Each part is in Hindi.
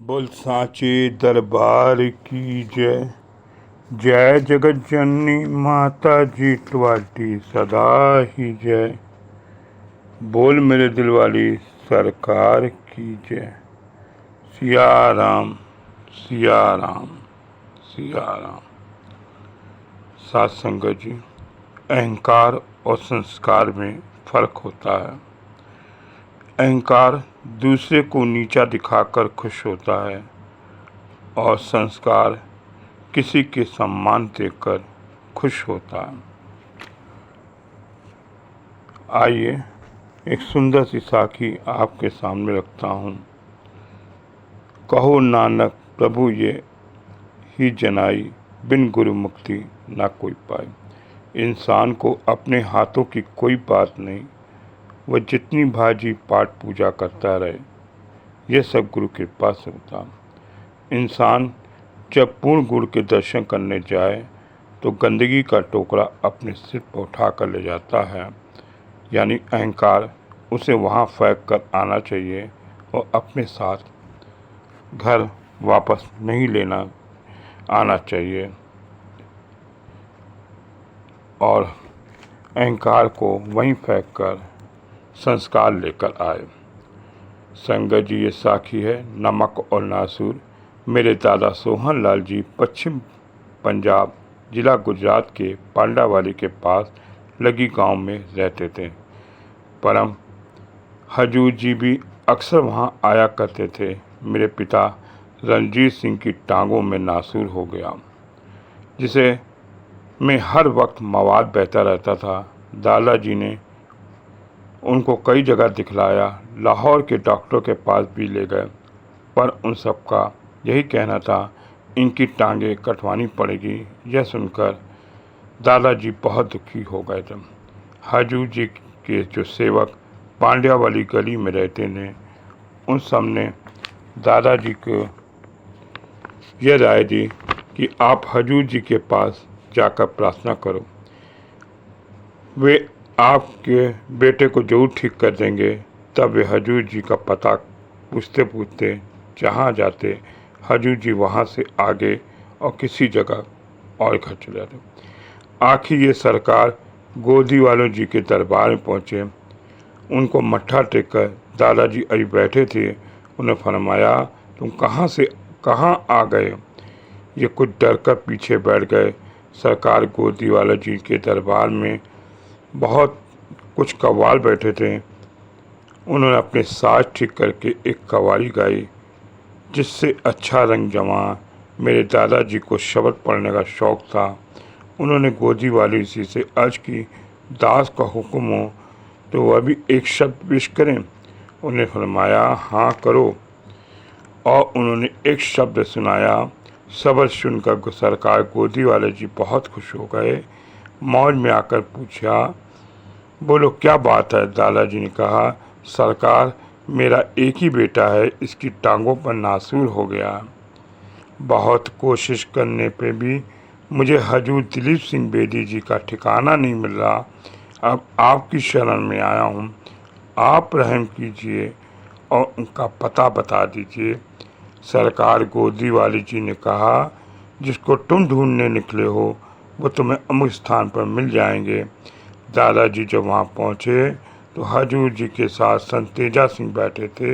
बोल सांचे दरबार की जय। जय जगत जननी माता जी तुम्हारी सदा ही जय। बोल मेरे दिल वाली सरकार की जय। सिया राम सिया राम सिया राम। साथ संगत जी, अहंकार और संस्कार में फर्क होता है। अहंकार दूसरे को नीचा दिखाकर खुश होता है और संस्कार किसी के सम्मान देकर खुश होता है। आइए एक सुंदर सी साखी आपके सामने रखता हूँ। कहो नानक प्रभु ये ही जनाई, बिन गुरु मुक्ति ना कोई पाए। इंसान को अपने हाथों की कोई बात नहीं, वह जितनी भाजी पाठ पूजा करता रहे, यह सब गुरु कृपा से होता। इंसान जब पूर्ण गुरु के दर्शन करने जाए तो गंदगी का टोकरा अपने सिर पर उठा कर ले जाता है, यानी अहंकार उसे वहाँ फेंक कर आना चाहिए और अपने साथ घर वापस नहीं लेना आना चाहिए और अहंकार को वहीं फेंक कर संस्कार लेकर आए। संगत जी, ये साखी है नमक और नासूर। मेरे दादा सोहन लाल जी पश्चिम पंजाब जिला गुजरात के पांडावाली के पास लगी गांव में रहते थे। परम हजूर जी भी अक्सर वहां आया करते थे। मेरे पिता रणजीत सिंह की टांगों में नासूर हो गया, जिसे में हर वक्त मवाद बहता रहता था। दादाजी ने उनको कई जगह दिखलाया, लाहौर के डॉक्टर के पास भी ले गए, पर उन सबका यही कहना था इनकी टांगें कटवानी पड़ेगी। यह सुनकर दादाजी बहुत दुखी हो गए थे। हजूर जी के जो सेवक पांड्या वाली गली में रहते थे, उन सब ने दादाजी को यह राय दी कि आप हजूर जी के पास जाकर प्रार्थना करो, वे आपके बेटे को जरूर ठीक कर देंगे। तब वे हजूर जी का पता पूछते पूछते जहाँ जाते, हजूर जी वहाँ से आगे और किसी जगह और घर चले जाते। आखिर ये सरकार गोदी वालों जी के दरबार में पहुँचे। उनको मत्था टेक कर दादाजी अभी बैठे थे। उन्हें फरमाया, तुम कहाँ से कहाँ आ गए? ये कुछ डर कर पीछे बैठ गए। सरकार गोदी वाला जी के दरबार में बहुत कुछ कव्वाल बैठे थे। उन्होंने अपने साज ठीक करके एक कव्वाली गाई, जिससे अच्छा रंग जमा। मेरे दादाजी को शब्द पढ़ने का शौक़ था। उन्होंने गोदी वाली जी से अर्ज की, दास का हुक्म हो तो वह भी एक शब्द पेश करें। उन्हें फरमाया, हाँ करो। और उन्होंने एक शब्द सुनाया। शब्द सुनकर सरकार गोदी वाले जी बहुत खुश हो गए। मौज में आकर पूछा, बोलो क्या बात है? दादाजी ने कहा, सरकार मेरा एक ही बेटा है, इसकी टांगों पर नासूर हो गया। बहुत कोशिश करने पे भी मुझे हजूर दिलीप सिंह बेदी जी का ठिकाना नहीं मिल रहा। अब आपकी शरण में आया हूँ, आप रहम कीजिए और उनका पता बता दीजिए। सरकार गोदी वाली जी ने कहा, जिसको तुम ढूंढने निकले हो वो तुम्हें अमुक स्थान पर मिल जाएंगे। दादाजी जब वहाँ पहुँचे तो हजूर जी के साथ संत तेजा सिंह बैठे थे।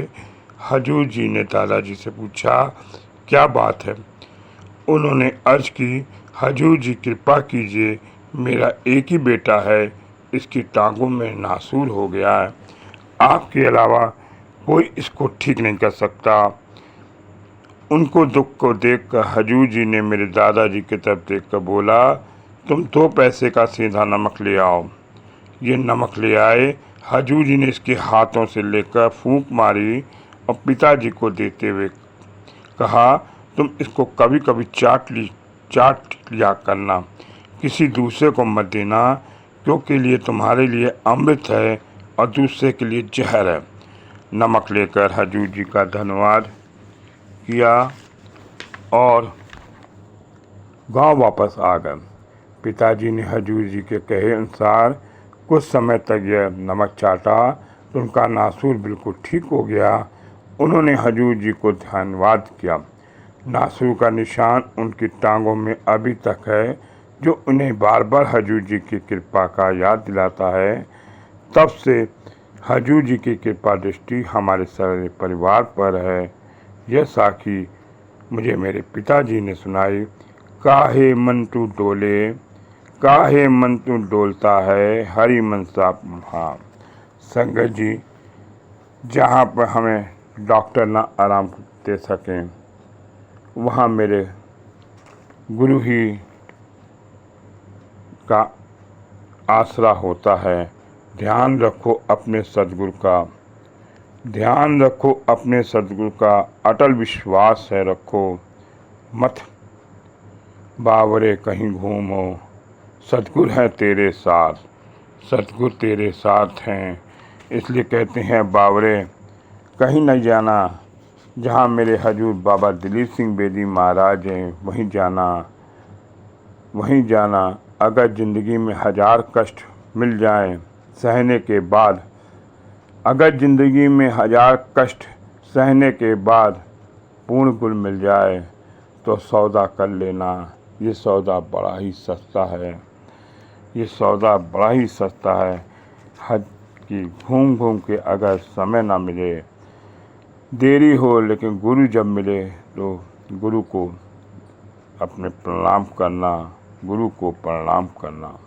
हजूर जी ने दादाजी से पूछा, क्या बात है? उन्होंने अर्ज की, हजूर जी कृपा कीजिए, मेरा एक ही बेटा है, इसकी टांगों में नासूर हो गया है, आपके अलावा कोई इसको ठीक नहीं कर सकता। उनको दुख को देखकर हजूर जी ने मेरे दादाजी की तरफ देखकर बोला, तुम 2 पैसे का सीधा नमक ले आओ। ये नमक ले आए। हजूर जी ने इसके हाथों से लेकर फूंक मारी और पिताजी को देते हुए कहा, तुम इसको कभी कभी चाट लिया करना, किसी दूसरे को मत देना, क्योंकि लिए तुम्हारे लिए अमृत है और दूसरे के लिए जहर है। नमक लेकर हजूर जी का धन्यवाद किया और गांव वापस आ गए। पिताजी ने हजूर जी के कहे अनुसार कुछ समय तक यह नमक चाटा तो उनका नासूर बिल्कुल ठीक हो गया उन्होंने हजूर जी को धन्यवाद किया। नासूर का निशान उनकी टांगों में अभी तक है, जो उन्हें बार बार हजूर जी की कृपा का याद दिलाता है। तब से हजूर जी की कृपा दृष्टि हमारे सारे परिवार पर है। यह साखी मुझे मेरे पिताजी ने सुनाई। काहे मन तू डोले, काहे मन तू डोलता है, हरि मनसा हाँ। संगत जी, जहाँ पर हमें डॉक्टर ना आराम दे सकें, वहाँ मेरे गुरु ही का आसरा होता है। ध्यान रखो अपने सद्गुरु का, ध्यान रखो अपने सद्गुरु का, अटल विश्वास है रखो, मत बावरे कहीं घूमो, सद्गुरु हैं तेरे साथ, सद्गुरु तेरे साथ हैं। इसलिए कहते हैं बावरे कहीं नहीं जाना, जहाँ मेरे हजूर बाबा दिलीप सिंह बेदी महाराज हैं वहीं जाना, वहीं जाना। अगर ज़िंदगी में 1000 कष्ट मिल जाएं सहने के बाद, अगर ज़िंदगी में 1000 कष्ट सहने के बाद पूर्ण गुण मिल जाए तो सौदा कर लेना। ये सौदा बड़ा ही सस्ता है, ये सौदा बड़ा ही सस्ता है। हज की घूम घूम के अगर समय ना मिले, देरी हो, लेकिन गुरु जब मिले तो गुरु को अपने प्रणाम करना, गुरु को प्रणाम करना।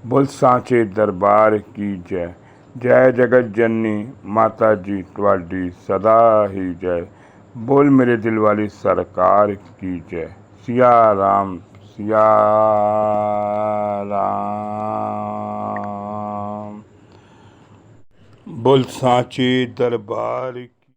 बोल सांचे दरबार की जय, जय जगत जननी माता जी तुम्हारी सदा ही जय। बोल मेरे दिल वाली सरकार की जय। सिया राम, सिया राम। बोल सांचे दरबार